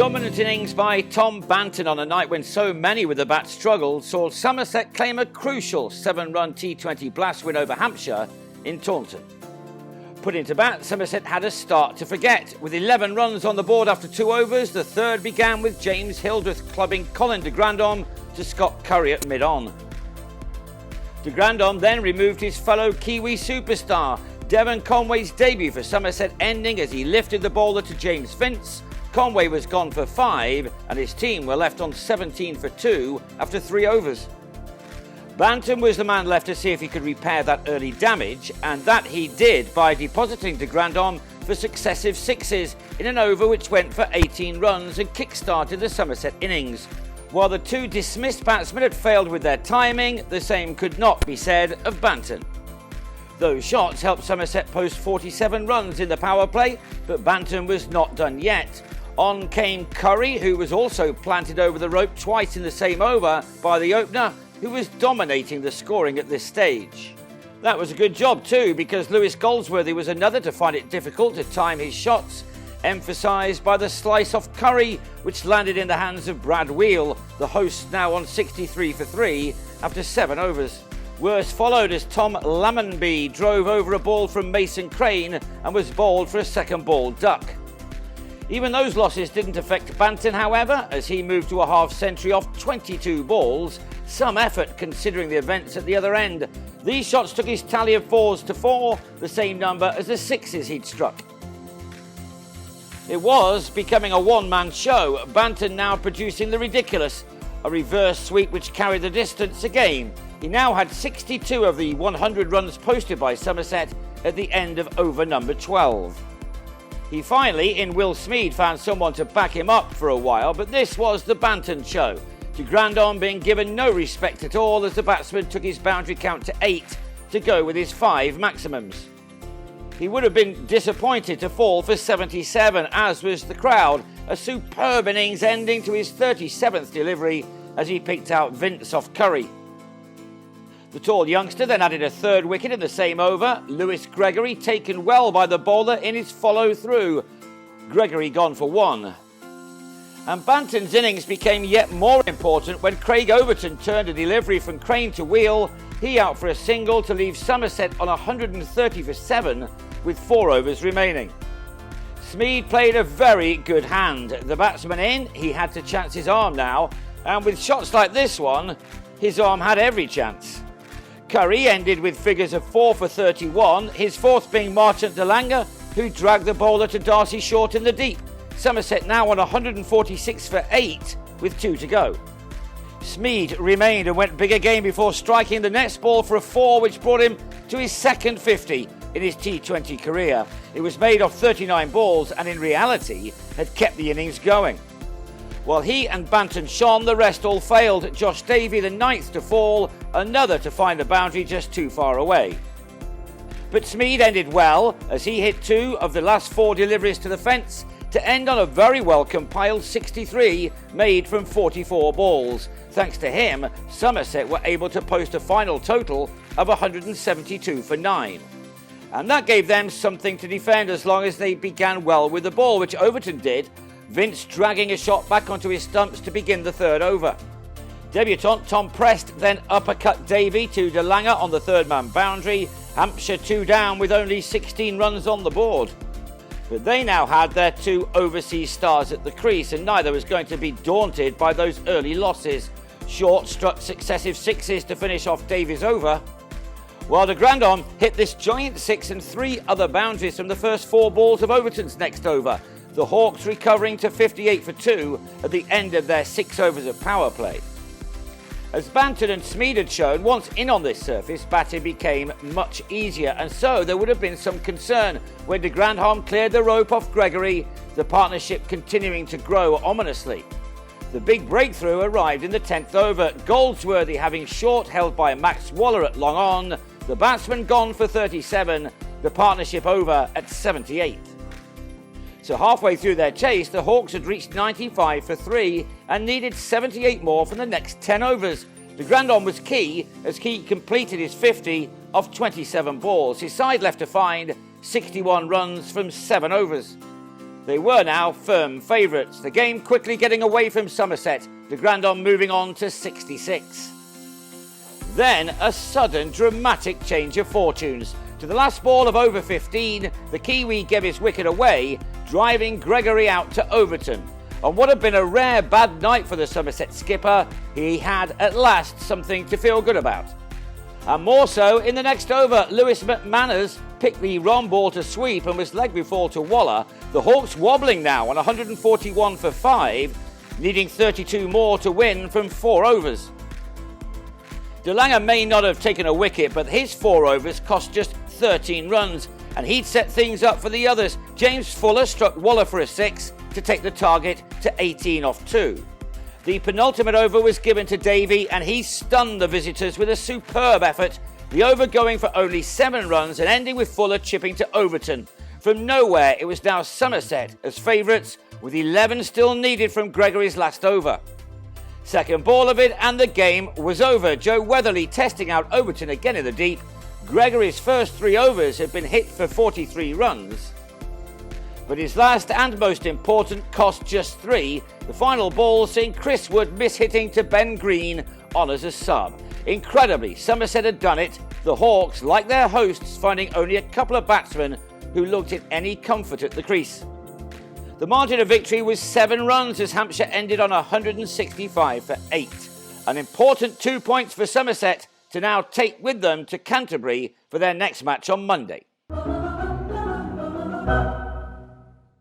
Dominant innings by Tom Banton on a night when so many with the bat struggled saw Somerset claim a crucial 7-run T20 blast win over Hampshire in Taunton. Put into bat, Somerset had a start to forget. With 11 runs on the board after 2 overs, the third began with James Hildreth clubbing Colin de Grandhomme to Scott Curry at mid-on. De Grandhomme then removed his fellow Kiwi superstar. Devon Conway's debut for Somerset ending as he lifted the bowler to James Vince. Conway was gone for 5 and his team were left on 17 for 2 after 3 overs. Banton was the man left to see if he could repair that early damage, and that he did by depositing de Grandhomme for successive sixes in an over which went for 18 runs and kick-started the Somerset innings. While the 2 dismissed batsmen had failed with their timing, the same could not be said of Banton. Those shots helped Somerset post 47 runs in the power play, but Banton was not done yet. On came Curry, who was also planted over the rope twice in the same over by the opener, who was dominating the scoring at this stage. That was a good job too, because Lewis Goldsworthy was another to find it difficult to time his shots, emphasised by the slice off Curry, which landed in the hands of Brad Wheel, the hosts now on 63 for 3 after 7 overs. Worse followed as Tom Lammonby drove over a ball from Mason Crane and was bowled for a second ball duck. Even those losses didn't affect Banton, however, as he moved to a half-century off 22 balls, some effort considering the events at the other end. These shots took his tally of 4s to 4, the same number as the 6s he'd struck. It was becoming a one-man show, Banton now producing the ridiculous, a reverse sweep which carried the distance again. He now had 62 of the 100 runs posted by Somerset at the end of over number 12. He finally, in Will Smead, found someone to back him up for a while, but this was the Banton show. De Grandhomme being given no respect at all as the batsman took his boundary count to 8 to go with his 5 maximums. He would have been disappointed to fall for 77, as was the crowd, a superb innings ending to his 37th delivery as he picked out Vince off Curry. The tall youngster then added a 3rd wicket in the same over, Lewis Gregory taken well by the bowler in his follow-through. Gregory gone for 1. And Banton's innings became yet more important when Craig Overton turned a delivery from Crane to Wheel, he out for a single to leave Somerset on 130 for 7 with 4 overs remaining. Smead played a very good hand. The batsman in, he had to chance his arm now, and with shots like this one, his arm had every chance. Curry ended with figures of 4 for 31, his 4th being Marchant de Lange, who dragged the bowler to Darcy Short in the deep. Somerset now on 146 for 8 with 2 to go. Smead remained and went big again before striking the next ball for a 4 which brought him to his second 50 in his T20 career. It was made off 39 balls and in reality had kept the innings going. While he and Banton shone, the rest all failed. Josh Davey, the 9th to fall, another to find the boundary just too far away. But Smead ended well as he hit 2 of the last 4 deliveries to the fence to end on a very well compiled 63 made from 44 balls. Thanks to him, Somerset were able to post a final total of 172 for 9. And that gave them something to defend as long as they began well with the ball, which Overton did, Vince dragging a shot back onto his stumps to begin the 3rd over. Debutant Tom Prest then uppercut Davey to de Lange on the 3rd-man boundary. Hampshire 2 down with only 16 runs on the board. But they now had their 2 overseas stars at the crease, and neither was going to be daunted by those early losses. Short struck successive 6s to finish off Davies' over, while de Grandhomme hit this giant 6 and 3 other boundaries from the first 4 balls of Overton's next over. The Hawks recovering to 58 for 2 at the end of their 6 overs of power play. As Banton and Smead had shown, once in on this surface, batting became much easier, and so there would have been some concern when de Grandhomme cleared the rope off Gregory, the partnership continuing to grow ominously. The big breakthrough arrived in the 10th over, Goldsworthy having Short held by Max Waller at long on, the batsman gone for 37, the partnership over at 78. So halfway through their chase, the Hawks had reached 95 for 3 and needed 78 more from the next 10 overs. De Grandhomme was key as he completed his 50 off 27 balls. His side left to find 61 runs from 7 overs. They were now firm favourites, the game quickly getting away from Somerset, the Grandon moving on to 66. Then a sudden dramatic change of fortunes. To the last ball of over 15, the Kiwi gave his wicket away, driving Gregory out to Overton. On what had been a rare bad night for the Somerset skipper, he had at last something to feel good about. And more so in the next over. Lewis McManus picked the wrong ball to sweep and was leg before to Waller. The Hawks wobbling now on 141 for 5, needing 32 more to win from 4 overs. De Lange may not have taken a wicket, but his 4 overs cost just 13 runs, and he'd set things up for the others. James Fuller struck Waller for a 6 to take the target to 18 off 2. The penultimate over was given to Davey, and he stunned the visitors with a superb effort, the over going for only 7 runs and ending with Fuller chipping to Overton. From nowhere, it was now Somerset as favourites, with 11 still needed from Gregory's last over. Second ball of it and the game was over. Joe Weatherly testing out Overton again in the deep. Gregory's first 3 overs had been hit for 43 runs. But his last and most important cost just 3. The final ball seeing Chris Wood miss-hitting to Ben Green on as a sub. Incredibly, Somerset had done it. The Hawks, like their hosts, finding only a couple of batsmen who looked in any comfort at the crease. The margin of victory was 7 runs as Hampshire ended on 165 for 8. An important 2 points for Somerset to now take with them to Canterbury for their next match on Monday.